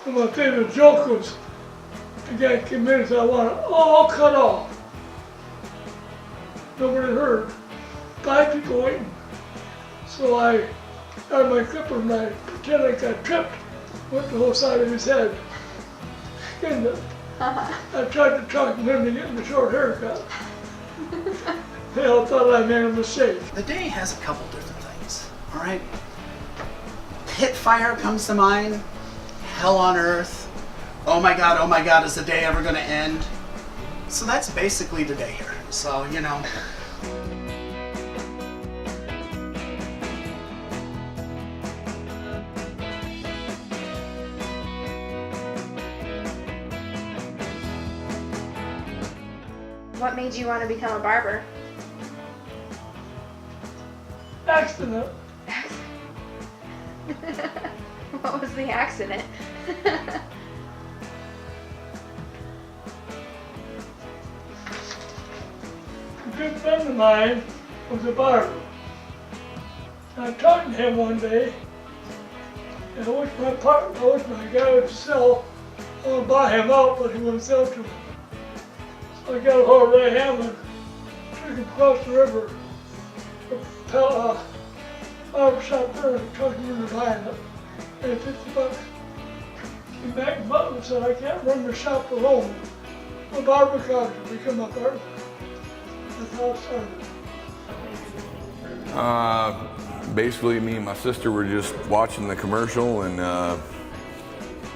And my favorite joke was, the guy came in and said, I want it all cut off. Nobody heard. 5 people waiting. So I got my clipper and I pretended like I tripped, went the whole side of his head. And I tried to talk him into getting the short haircut. They all thought I made a mistake. The day has a couple different things, all right? Pit fire comes to mind, hell on earth, oh my God, is the day ever gonna end? So that's basically the day here, so you know. What made you want to become a barber? Accident. What was the accident? A good friend of mine was a barber. And I talked to him one day, and I wish my guy would sell. I want to buy him out, but he wouldn't sell to me. So I got a hold of Ray Hammond, took him across the river, barbershop there, and talked him into buying it. Paid $50. Came back in Butler and said, I can't run the shop alone. My barber college to become a barber. That's how it started. Basically, me and my sister were just watching the commercial, and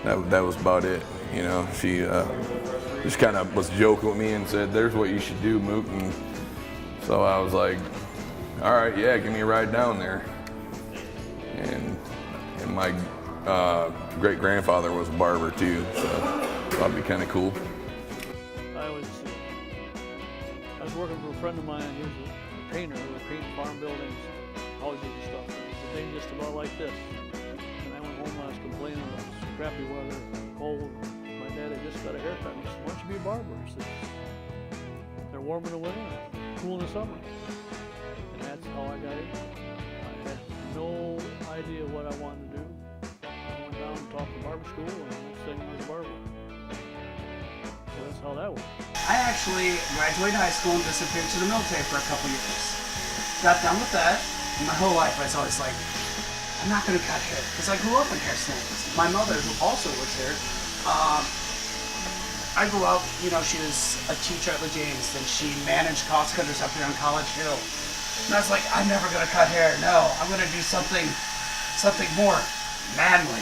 that was about it. You know, she just kind of was joking with me and said, "There's what you should do, Mook." And so I was like, "All right, yeah, give me a ride down there." And my great grandfather was a barber too, so that'd be kind of cool. I was working for a friend of mine. He was a painter who was painting farm buildings, houses and stuff. It was a thing just about like this. And I went home and I was complaining about crappy weather, cold. My dad had just got a haircut. He said, "Why don't you be a barber?" He said, "They're warm in the winter, cool in the summer." And that's how I got in. I had no idea what I wanted to do. I went down and talked to barber school, and the next thing I was a barber. So that's how that went. I actually graduated high school and disappeared to the military for a couple years. Got done with that, and my whole life I was always like, I'm not gonna cut hair, because I grew up in hair salons. My mother, who also works here, I grew up, you know, she was a teacher at La James, and she managed cost cutters up here on College Hill. And I was like, I'm never gonna cut hair, no, I'm gonna do something more manly.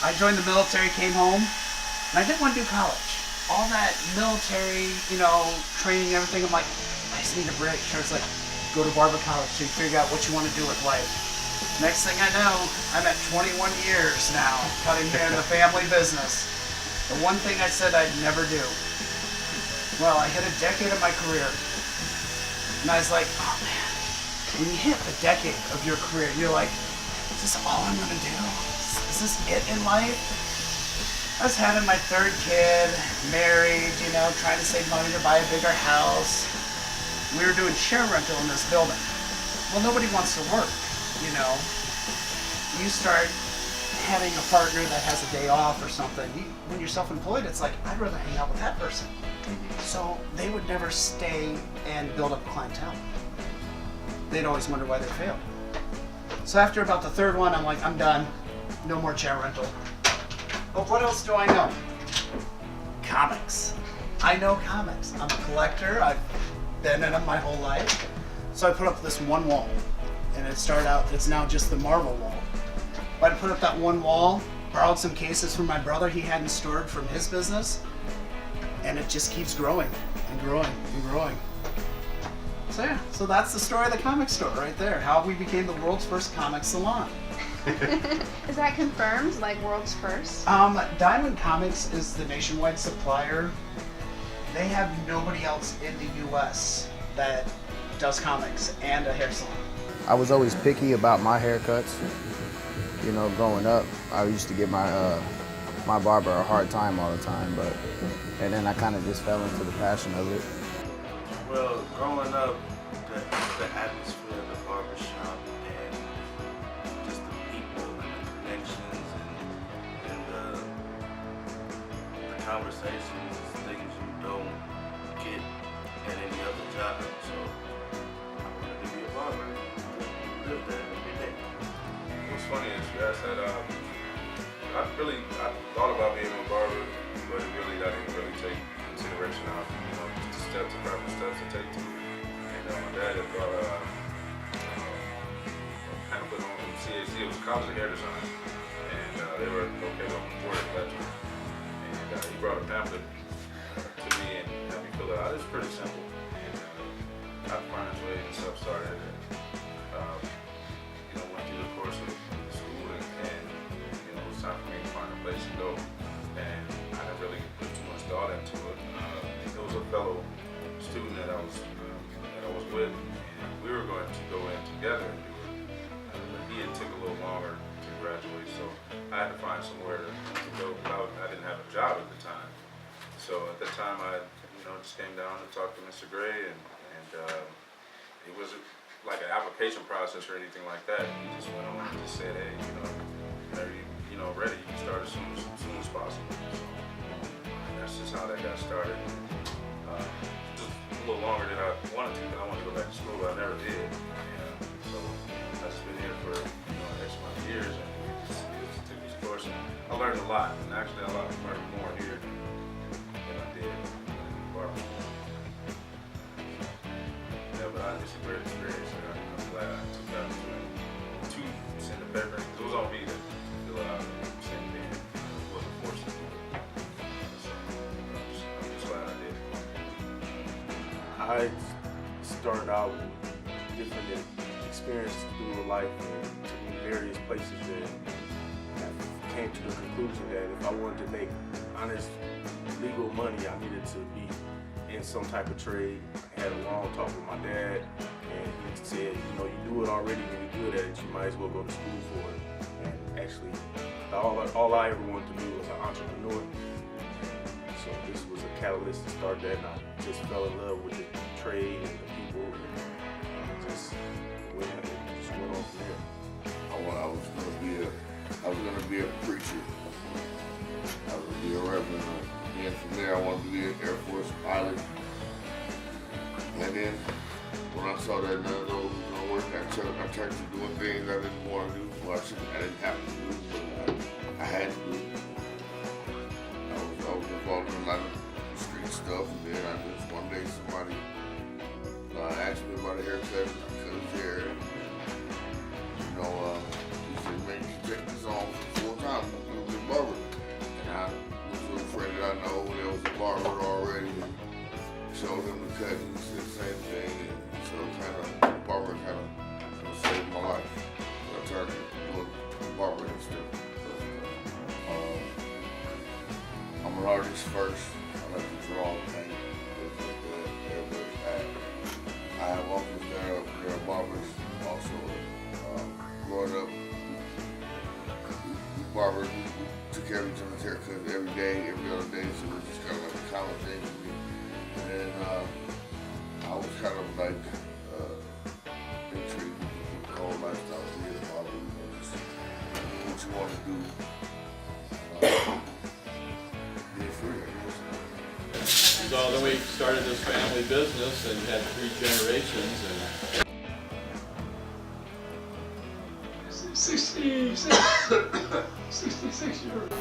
I joined the military, came home, and I didn't want to do college. All that military, you know, training, everything, I'm like, I just need a break. It's like, go to barber college so you figure out what you want to do with life. Next thing I know, I'm at 21 years now, cutting hair in the family business. The one thing I said I'd never do. Well, I hit a decade of my career, and I was like, oh man, when you hit a decade of your career, you're like, is this all I'm gonna do? Is this it in life? I was having my 3rd kid, married, you know, trying to save money to buy a bigger house. We were doing share rental in this building. Well, nobody wants to work, you know. You start having a partner that has a day off or something. When you're self-employed, it's like, I'd rather hang out with that person. So they would never stay and build up a clientele. They'd always wonder why they failed. So after about the 3rd one, I'm like, I'm done. No more chair rental. But what else do I know? Comics. I know comics. I'm a collector. I've been in them my whole life. So I put up this one wall. And it started out, it's now just the Marvel wall. But I put up that one wall, borrowed some cases from my brother he hadn't stored from his business. And it just keeps growing and growing and growing. So yeah, so that's the story of the comic store right there. How we became the world's first comic salon. Is that confirmed, like world's first? Diamond Comics is the nationwide supplier. They have nobody else in the US that does comics and a hair salon. I was always picky about my haircuts. You know, growing up, I used to give my my barber a hard time all the time, and then I kind of just fell into the passion of it. Well, growing up, the atmosphere of the barbershop and just the people and the connections and conversations, things you don't get at any other job. So I wanted to be a barber. Live that every day. What's funny is you asked that. I thought about being a barber, but I didn't really take consideration of the proper steps to take to it. And my dad had brought a pamphlet on from CAC. It was College of Hair Design, and they were located on Warwick Ledger. And he brought a pamphlet to me and had me fill it out. It's pretty simple, and I find its way and stuff started. Went through the course of school, and it was time for me to find a place to go. And I didn't really put too much thought into it. There was a fellow student that I was with, and we were going to go in together and do it. But he had took a little longer to graduate, so I had to find somewhere to go. I didn't have a job at the time, so at the time I, just came down to talk to Mr. Gray, and it wasn't like an application process or anything like that. He just went on and just said, hey, whenever you ready, you can start as soon as possible. So, and that's just how that got started. Just a little longer than I wanted to, because I wanted to go back to school, but I never did. And so I've just been here for X amount of years, and just took this course, and I learned a lot. And actually, I learned more here than I did in barbershop. Yeah, but it's a great experience, and I'm glad I took the opportunity to send the paper. It was on me to fill it out and send it in. It wasn't forced to do it. So I'm just glad I did. I started out with different experiences through life and in various places, and I came to the conclusion that if I wanted to make honest legal money, I needed to be in some type of trade. I had a long talk with my dad, and he said, you do it already, you're good at it, you might as well go to school for it. And actually, all I ever wanted to do was an entrepreneur. So this was a catalyst to start that, and I just fell in love with the trade and the people, and just went on from there. I was gonna be a preacher. I was gonna be a reverend. And from there, I wanted to be an Air Force pilot. And then, when I saw that none of those was gonna work, I turned to doing things I didn't want to do. Well, I didn't have to do, but I had to do. I was involved in a lot of street stuff, and then one day somebody asked me about a haircut, and I cut his hair. He said, man, you take this on full time, you'll be a barber. And I was a little friend that I know there was a barber already, and showed him the cut, and he said the same thing. And so barber kind of saved my life. I turned to a barber instead. I'm an artist first. I like to draw and paint. I have uncles that are barbers also. Growing up, barbers took care of each other's haircuts every day, every other day, so it was just kind of like a common thing to me. And then I was kind of like intrigued with the whole lifestyle of being a barber, just what you want to do. Be free, I guess. So then we started this family business and had 3 generations. And 66 years.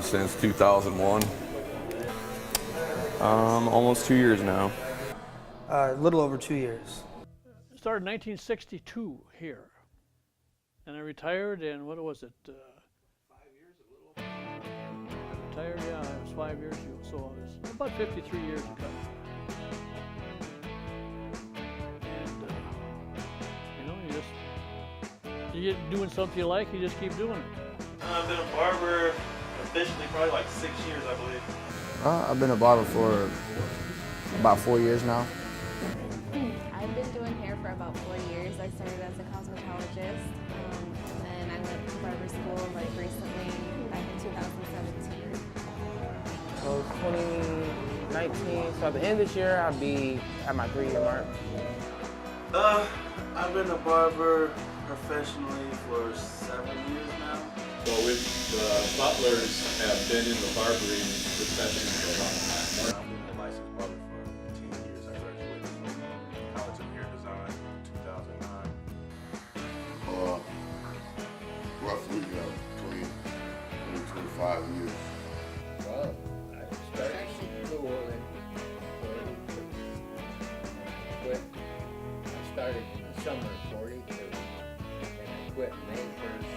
Since 2001. Almost 2 years now. A little over 2 years. Started in 1962 here, and I retired in, what was it? 5 years, a little. I retired, yeah, it was 5 years ago, so it was about 53 years ago. And you get doing something you like, you just keep doing it. I've been a barber officially probably like 6 years, I believe. I've been a barber for about 4 years now. I've been doing hair for about 4 years. I started as a cosmetologist, and then I went to barber school like recently, back in 2017. So 2019, so at the end of this year, I'll be at my 3-year mark. I've been a barber professionally for 7 years now. so the butlers have been in the barbering profession for a long time. I've been a licensed barber for 10 years. I graduated from College of Hair Design in 2009. Roughly 20, 25 years. Well, I started school in 40. Quit. I started in the summer of 42, and I quit May 1st.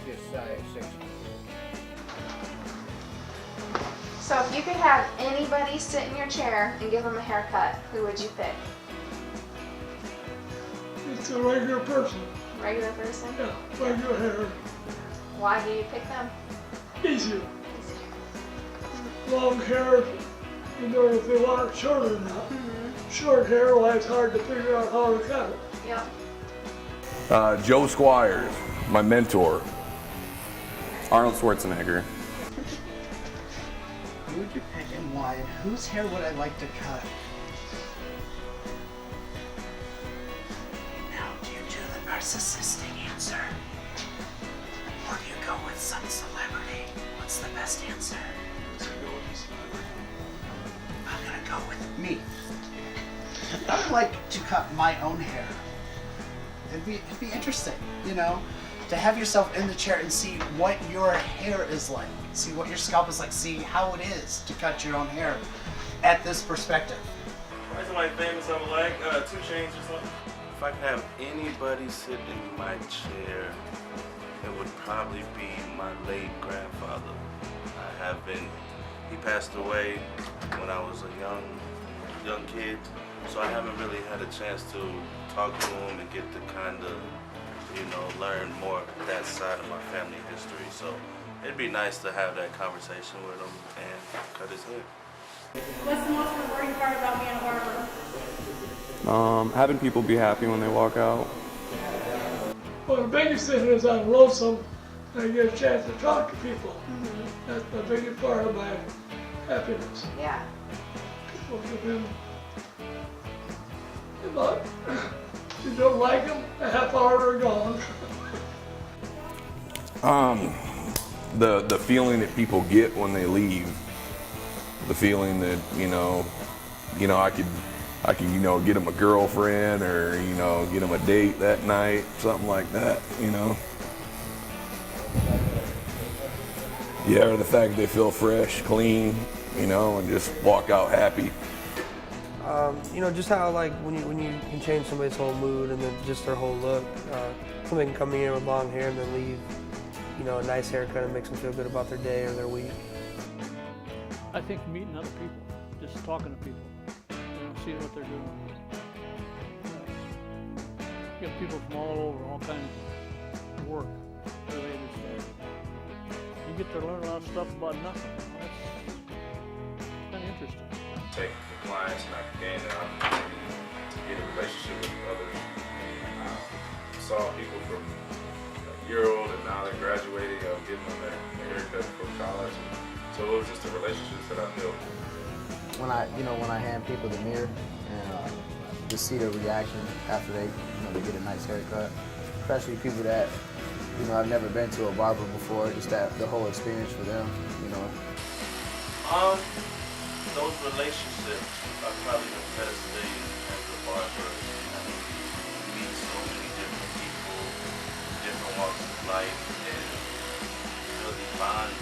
Just shy of 60. So if you could have anybody sit in your chair and give them a haircut, who would you pick? It's a regular person. Regular person? Yeah, regular hair. Why do you pick them? Easier. Long hair, you know if they want it short or not. Short hair, well, it's hard to figure out how to cut it. Yep. Joe Squires, my mentor. Arnold Schwarzenegger. Who would you pick and why? And whose hair would I like to cut? Now, do you do the narcissistic answer? Or do you go with some celebrity? What's the best answer? I'm gonna go with me. I would like to cut my own hair. It'd be interesting, you know, to have yourself in the chair and see what your hair is like. See what your scalp is like. See how it is to cut your own hair at this perspective. Why somebody famous I'm like 2 Chainz or something? If I could have anybody sit in my chair, it would probably be my late grandfather. He passed away when I was a young kid, so I haven't really had a chance to talk to him and get to kind of, you know, learn more of that side of my family history. So it'd be nice to have that conversation with him and cut his hair. What's the most rewarding part about being a barber? Having people be happy when they walk out. Well, the biggest thing is I'm lonesome and I get a chance to talk to people. That's the biggest part of my happiness. Yeah. People have been, but if you don't like them, a half hour they're gone. The feeling that people get when they leave, the feeling that I could get them a girlfriend or get them a date that night, something like that, Yeah, or the fact that they feel fresh, clean, and just walk out happy. Just how like when you can change somebody's whole mood and then just their whole look. Somebody can come in with long hair and then leave, a nice haircut and makes them feel good about their day or their week. I think meeting other people, just talking to people, seeing what they're doing. You get people from all over, all kinds of work related stuff. You get to learn a lot of stuff about nothing. That's kind of interesting. Take the clients and I gain an opportunity to get a relationship with others. I saw people from a year old and now they're graduating, getting them their haircut for college. So it was just the relationships that I built. When I hand people the mirror and just see their reaction after they get a nice haircut, especially people that I've never been to a barber before, just the whole experience for them, Those relationships are probably the best thing as a barber. You meet so many different people, different walks of life, and really bond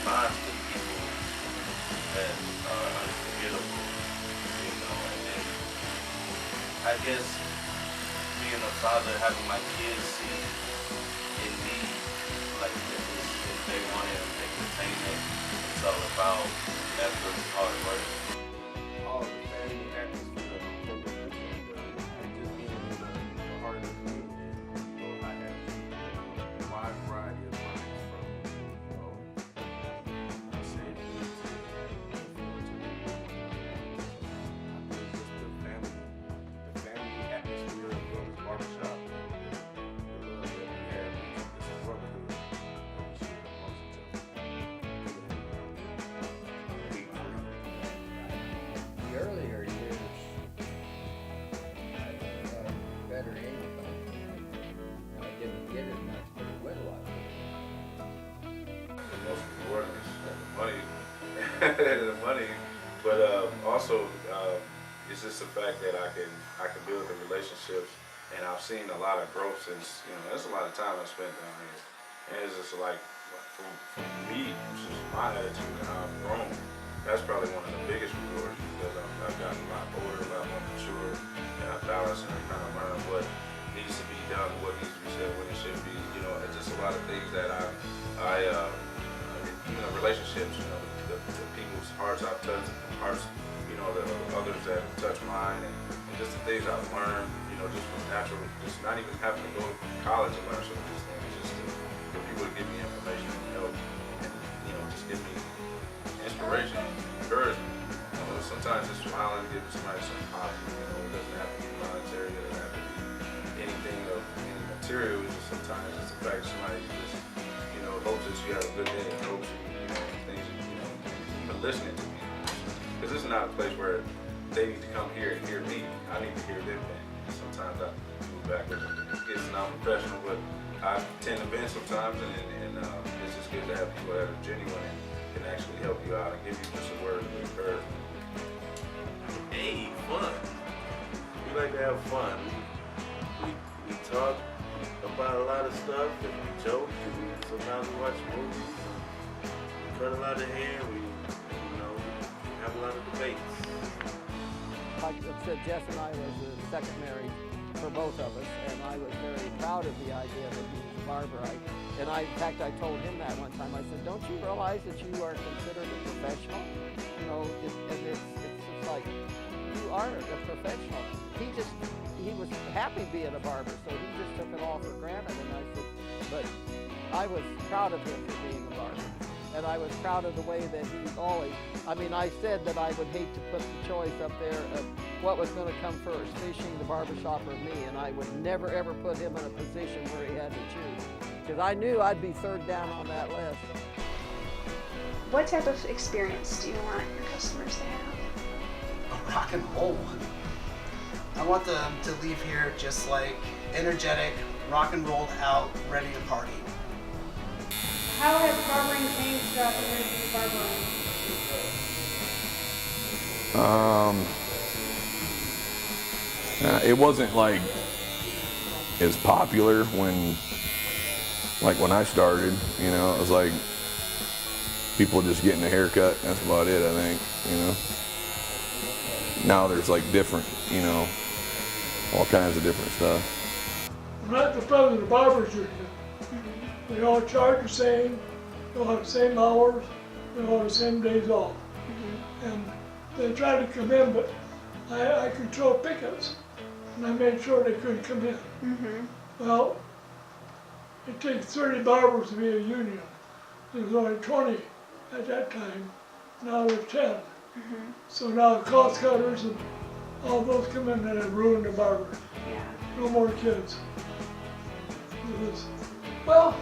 with people that are unforgettable, and then I guess being a father, having my kids see in me, like if they want it, if they can attain it, it's all about effort and hard work. All of the family atmosphere of the program and just being in the heart of the community. So I have a wide variety of clients from, say, just the family atmosphere of the barbershop. The love that we have, it's a brotherhood. We share amongst each other. the money, but also it's just the fact that I can build the relationships, and I've seen a lot of growth since, you know, there's a lot of time I spent down here, and it's just like for me, it's just my attitude and how I've grown. That's probably one of the biggest rewards, because I've gotten a lot older, a lot more mature, and I've balanced and I kind of learned what needs to be done, what needs to be said, what it should be. You know, it's just a lot of things that even the relationships, you know, the people's hearts I've touched, hearts, you know, the others that have touched mine, and just the things I've learned, you know, just from natural, just not even having to go to college and learn some of these things, just for people to give me information and help, and, you know, just give me inspiration, encouragement. You know, sometimes just smiling, giving somebody some coffee, you know, it doesn't have to be monetary, it doesn't have to be anything of any material. It's just sometimes it's the fact that somebody just, you know, hopes that you have a good day and hopes you know, things, you know, even listening to me. Because this is not a place where they need to come here and hear me. I need to hear them vent. Sometimes I move backwards. It gets non-professional, but I tend to vent sometimes, and it's just good to have people that are genuine and can actually help you out and give you just a word of encouragement. Hey, fun. We like to have fun. We talk about a lot of stuff, and we joke, and sometimes we watch movies, we cut a lot of hair, we have a lot of debates. Like I said, Jess and I was the second marriage for both of us, and I was very proud of the idea that he was a barber. In fact, I told him that one time. I said, "Don't you realize that you are considered a professional? You know, it's just like you are a professional." He was happy being a barber, so he just took it all for granted. And I said, but I was proud of him for being a barber. And I was proud of the way that he always, I mean, I said that I would hate to put the choice up there of what was going to come first, fishing, the barbershop, or me, and I would never ever put him in a position where he had to choose, because I knew I'd be third down on that list. What type of experience do you want your customers to have? A rock and roll one. I want them to leave here just like energetic, rock and rolled out, ready to party. How has barbering changed throughout the years of barbering? It wasn't like as popular when I started, you know. It was like people just getting a haircut. That's about it, I think, you know. Now there's like different, you know, all kinds of different stuff. I'm not the president of Barbers Union. We all charge the same, we all have the same hours, we all have the same days off. And they tried to come in, but I controlled pickets, and I made sure they couldn't come in. Well, it takes 30 barbers to be a union. There was only 20 at that time, now there's 10. So now the cost cutters and all those come in and have ruined the barbers. No more kids. Well,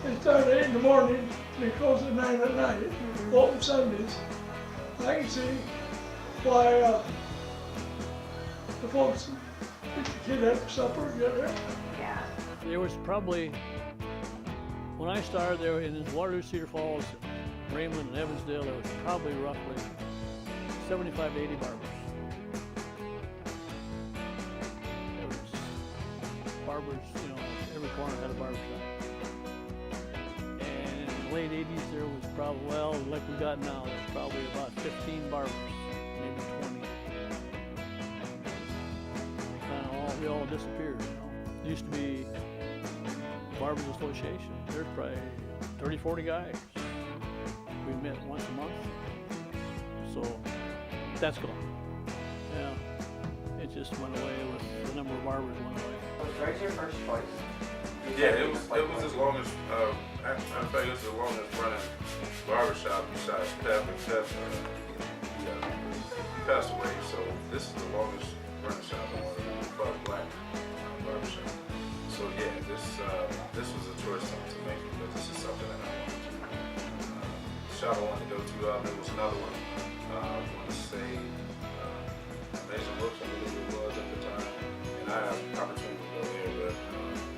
they start at 8 in the morning, and they close at 9 at night, open Sundays. I can see why the folks get the kid after supper, get there. There was probably, when I started there in Waterloo, Cedar Falls, Raymond, and Evansdale, there was probably roughly 75 to 80 barbers. There was barbers, you know, every corner had a barber shop. And in the late 80s, there was probably, well, like we got now, there's probably about 15 barbers, maybe 20. We all disappeared, you know. It used to be Barbers Association. There's probably 30, 40 guys. We met once a month. So that's gone. Yeah. It just went away with the number of barbers went away. Was Greg's your first choice? Yeah, it was as long as, I think it was the longest running barbershop besides Pep, and Pep, he passed away, so this is the longest running shop I wanted to do, black barbershop. So yeah, this was a choice to make, because this is something that I wanted to do. The shop I wanted to go to, there was another one, I want to say, Amazing Looks, I believe it was at the time, and I had an opportunity to go there, but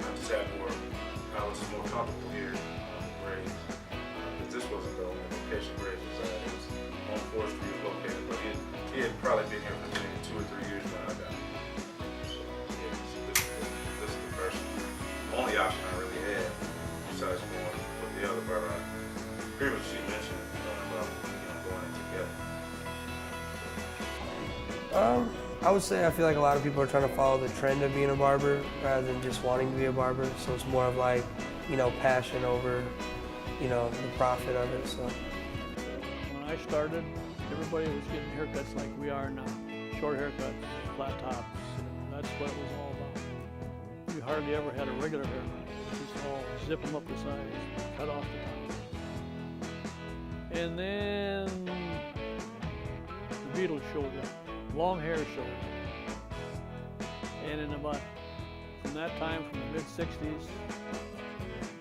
I just had more, I was more comfortable here, Graves, because this wasn't the only location Graves was at. It was probably been here for maybe 2 or 3 years now. I got it. Yeah, so this is the first, the only option I really had besides going with the other barber. I agree with what she mentioned about going together. I would say I feel like a lot of people are trying to follow the trend of being a barber rather than just wanting to be a barber. So it's more of like, passion over, the profit of it. So when I started, everybody was getting haircuts like we are now. Short haircuts, flat tops, that's what it was all about. We hardly ever had a regular haircut. It was just all zip them up the sides, cut off the top. And then the Beatles showed up. Long hair showed up. And in about, from that time, from the mid-60s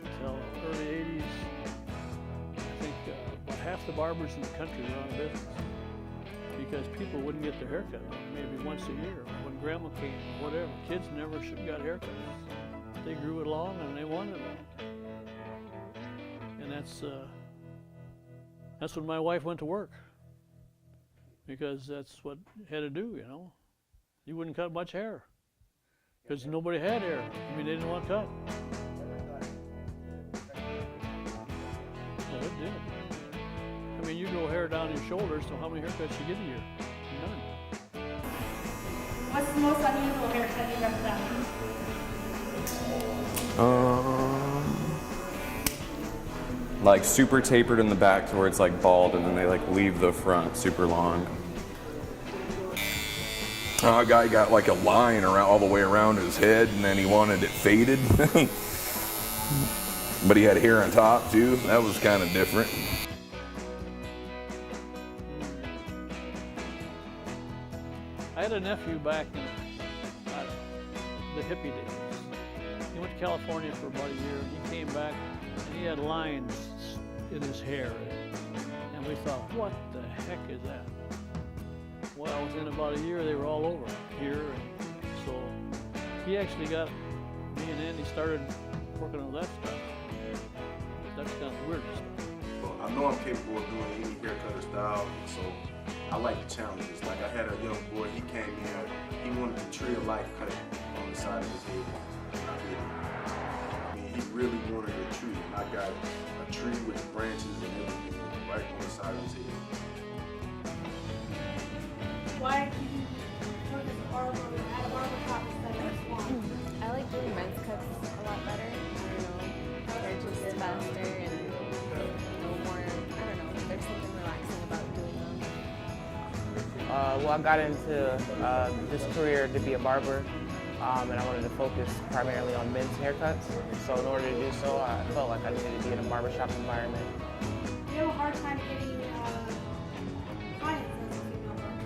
until early 80s, I think about half the barbers in the country were out of business because people wouldn't get their haircut maybe once a year. When grandma came, whatever, kids never got haircuts. They grew it long and they wanted it. And that's when my wife went to work. Because that's what you had to do, You wouldn't cut much hair. Because nobody had hair. I mean, they didn't want to cut. Well, it did. I mean, you grow hair down your shoulders, so how many haircuts you get a year? None. What's the most unusual haircut you've ever done? Like super tapered in the back to where it's like bald, and then they like leave the front super long. A guy got like a line around all the way around his head, and then he wanted it faded. But he had hair on top too. That was kind of different. I had a nephew back in the hippie days. He went to California for about a year, and he came back, and he had lines in his hair. And we thought, what the heck is that? Well, within about a year, they were all over here. And so he actually got, me and Andy started working on that stuff. That's kind of weird stuff. Well, I know I'm capable of doing any haircut or style, so I like the challenges. Like I had a young boy, he came in, he wanted the tree of life cut on the side of his head. And I did it. I mean, he really wanted a tree, and I got a tree with branches and everything right on the side of his head. Why did you work as a barber at a barbershop instead of a salon? I like doing men's cuts a lot better. They're just faster and a little more, there's something relaxing about doing them. Well, I got into this career to be a barber, and I wanted to focus primarily on men's haircuts. So in order to do so, I felt like I needed to be in a barbershop environment. Do you have a hard time getting clients as a female barber?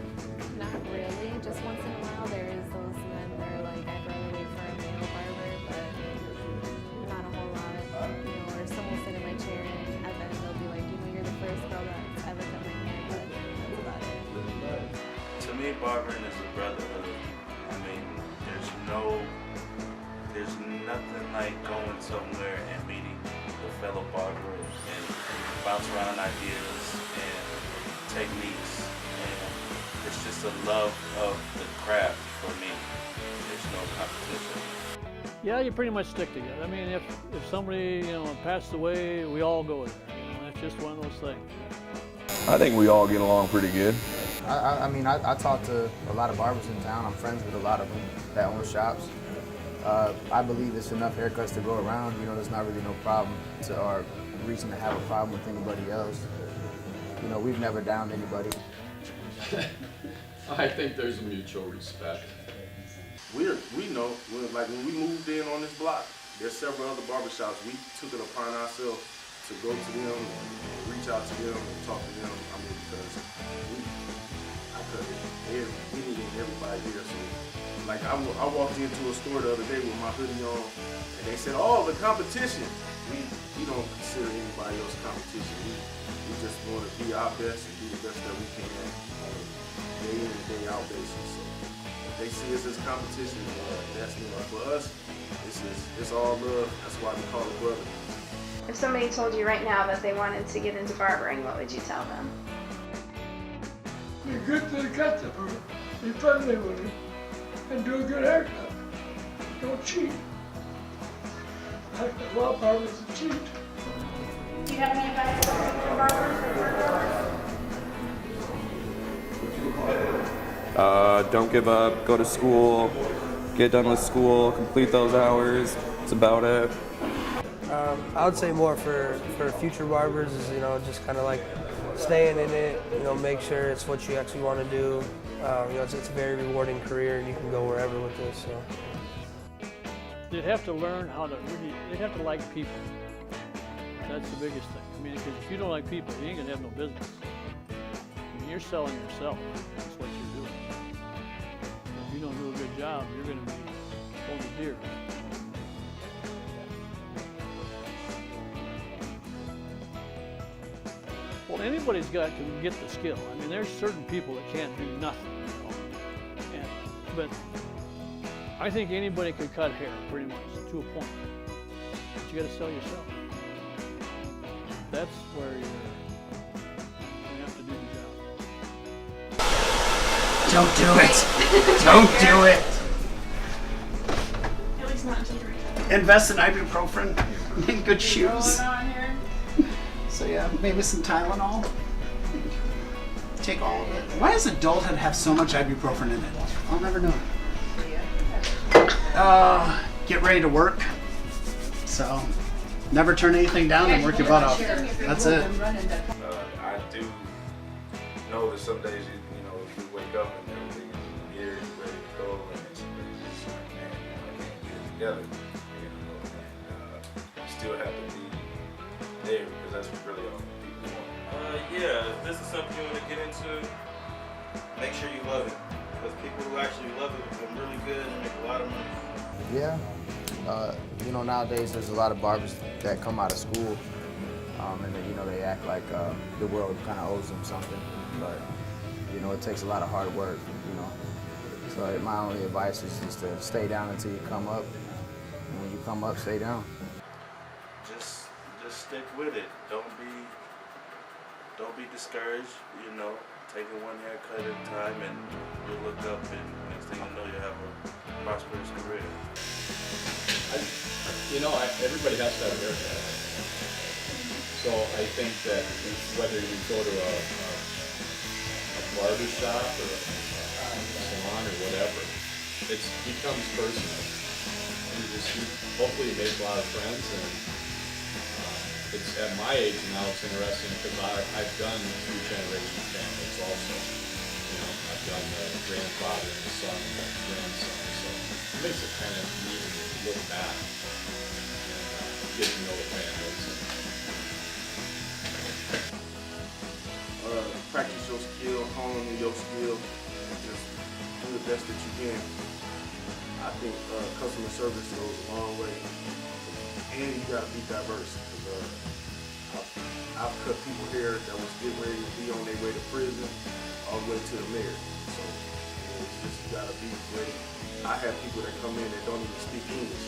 Not really. Just once in a while there is those men that are like, I'd rather wait for a male barber, but not a whole lot. Or someone will sit in my chair and at the end they'll be like, you're the first girl that's ever cut my hair, but that's about it. To me, barbering is a brotherhood. I mean, there's nothing like going somewhere and meeting a fellow barber and bounce around ideas and techniques. And it's just a love of the craft for me. There's no competition. Yeah, you pretty much stick together. I mean, if somebody, passed away, we all go there. That's just one of those things. I think we all get along pretty good. I mean, I talk to a lot of barbers in town. I'm friends with a lot of them that own shops. I believe there's enough haircuts to go around. There's not really no problem or reason to have a problem with anybody else. We've never downed anybody. I think there's a mutual respect. We know, like when we moved in on this block, there's several other barbershops. We took it upon ourselves to go to them, and reach out to them, and talk to them. I mean, because we needed everybody here. So, like I walked into a store the other day with my hoodie on, and they said, "Oh, the competition." We don't consider anybody else competition. We just want to be our best and do the best that we can on a day in and day out basis. So if they see us as competition, that's for us. It's all love. That's why we call it brother. If somebody told you right now that they wanted to get into barbering, what would you tell them? Be good to the customer, be friendly with him, and do a good haircut. Don't cheat. Like a lot of barbers that cheat. Do you have any advice for future barbers or barbers? Don't give up, go to school, get done with school, complete those hours. That's about it. I would say more for future barbers is, just kind of like staying in it, make sure it's what you actually want to do. It's a very rewarding career and you can go wherever with this. So. They'd have to learn how to really, they'd have to like people. That's the biggest thing. I mean, because if you don't like people, you ain't gonna have no business. I mean, you're selling yourself. That's what you're doing. If you don't do a good job, you're gonna be holding deer. Well, anybody's got to get the skill. I mean, there's certain people that can't do nothing, but I think anybody could cut hair, pretty much, to a point. But you got to sell yourself. That's where you have to do the job. Don't do it. Don't do it. At least not until you're Invest in ibuprofen and good shoes. rolling on here. So yeah, maybe some Tylenol. Take all of it. Why does adulthood have so much ibuprofen in it? I'll never know. Get ready to work. So, never turn anything down and work your butt off. That's it. I do know that some days you wake up and everything is geared, ready to go, and it's like, man, I can't get it together. And you still have to be there because that's really all people want. Yeah, if this is something you want to get into, make sure you love it. Because people who actually love it become really good and make a lot of money. Yeah. Nowadays there's a lot of barbers that come out of school and then, they act like the world kind of owes them something. But, it takes a lot of hard work, So my only advice is just to stay down until you come up. And when you come up, stay down. Just stick with it. Don't be discouraged, Take it one haircut at a time and you'll look up and next thing you know you'll have a prosperous career. Everybody has to have a haircut. So I think that whether you go to a barbershop or a salon or whatever, it becomes personal. Hopefully you make a lot of friends, and it's at my age now. It's interesting because I've done 2 generation families also. I've done the grandfather and the son and the grandson, so it makes it kind of neat to look back and get to know the families. Practice your skill, hone your skill, and just do the best that you can. I think customer service goes a long way, and you gotta be diverse. I've cut people hair that was getting ready to be on their way to prison, all the way to the mayor. So it's just you gotta be ready. I have people that come in that don't even speak English.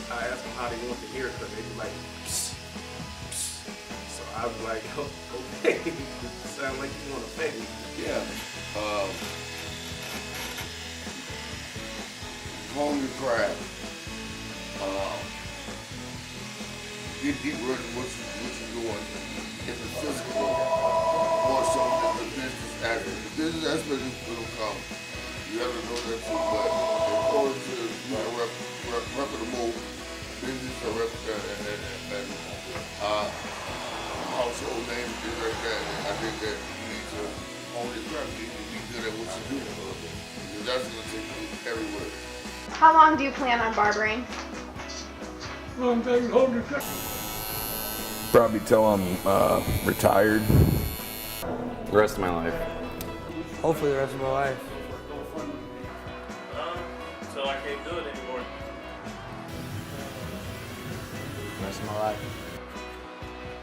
I ask them how they want the haircut, they be like, psst, psst. So I was like, okay, sound like you want to pay me. Yeah. Hone your craft. Get deeper into what you're doing in the physical, more so than the business aspect. The business aspect is going to come. You have to know that too. But in order to be a reputable business and household name, things like that, I think that you need to hone your craft. You need to be good at what you do. Because that's going to take you everywhere. How long do you plan on barbering? Long time, hold your cut. Probably till I'm retired. The rest of my life. Hopefully the rest of my life. Until I can't do it anymore. The rest of my life.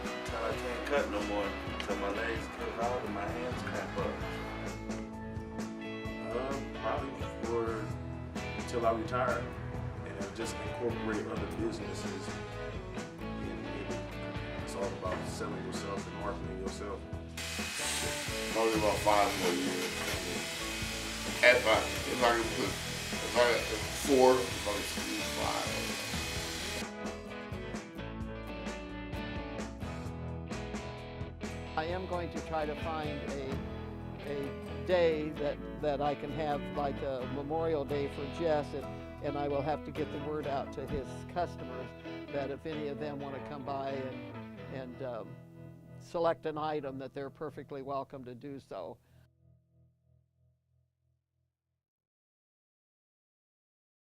Until I can't cut no more. Until my legs give out and my hands cramp up. Probably until I retire, and just incorporate other businesses. It's all about selling yourself and marketing yourself. Probably about 5 more years. if I can put, if I got 4, if I can squeeze 5. I am going to try to find a day that I can have like a Memorial Day for Jess, and I will have to get the word out to his customers that if any of them want to come by and select an item, that they're perfectly welcome to do so.